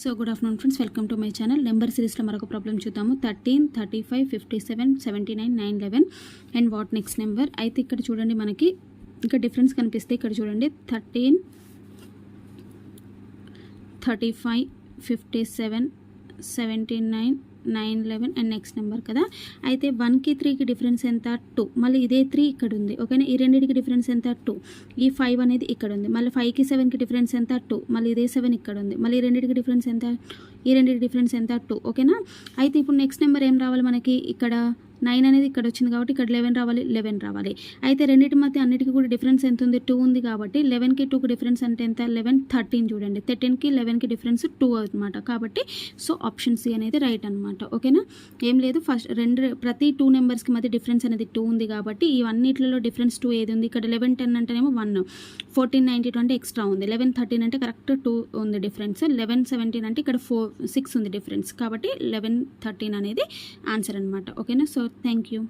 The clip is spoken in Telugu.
So good afternoon friends, welcome to my channel. Number సిరీస్లో మరొక ప్రాబ్లం చూద్దాము. 13, 35, 57, 79, 9, 11 అండ్ వాట్ నెక్స్ట్ నెంబర్. అయితే ఇక్కడ చూడండి, మనకి ఇక్కడ డిఫరెన్స్ కనిపిస్తే ఇక్కడ చూడండి 13, 35, 57, 79, 9, 11 అండ్ నెక్స్ట్ నెంబర్ కదా. అయితే 1కి 3కి డిఫరెన్స్ ఎంత? 2. మళ్ళీ ఇదే 3 ఇక్కడ ఉంది. ఓకేనా, ఈ రెండింటికి డిఫరెన్స్ ఎంత? 2. ఈ 5 అనేది ఇక్కడ ఉంది. మళ్ళీ 5కి 7కి డిఫరెన్స్ ఎంత? 2. మళ్ళీ ఇదే 7 ఇక్కడ ఉంది. మళ్ళీ ఈ రెండింటికి డిఫరెన్స్ ఎంత? ఈ రెండింటికి డిఫరెన్స్ ఎంత? 2. ఓకేనా. అయితే ఇప్పుడు నెక్స్ట్ నెంబర్ ఏం రావాలి మనకి? ఇక్కడ 9 అనేది ఇక్కడ వచ్చింది కాబట్టి ఇక్కడ 11 రావాలి, 11 రావాలి. అయితే రెండింటి మధ్య అన్నిటికీ కూడా డిఫరెన్స్ ఎంత ఉంది? 2 ఉంది కాబట్టి 11కి 2కి డిఫరెన్స్ అంటే ఎంత? 11, 13 చూడండి. 13కి 11కి డిఫరెన్స్ 2 అనమాట. కాబట్టి సో ఆప్షన్ సి అనేది రైట్ అనమాట. ఓకేనా, ఏం లేదు. ఫస్ట్ ప్రతి 2 నెంబర్స్కి మధ్య డిఫరెన్స్ అనేది 2 ఉంది కాబట్టి ఈ అన్నిట్లలో డిఫరెన్స్ 2 ఏది ఉంది? ఇక్కడ 11, 10 అంటేనేమో 1, 14, 92 అంటే ఎక్స్ట్రా ఉంది. 11, 13 అంటే కరెక్ట్ 2 ఉంది డిఫరెన్స్. 11, 17 అంటే ఇక్కడ 6 ఉంది డిఫరెన్స్. కాబట్టి 11, 13 అనేది ఆన్సర్ అనమాట. ఓకేనా. So thank you.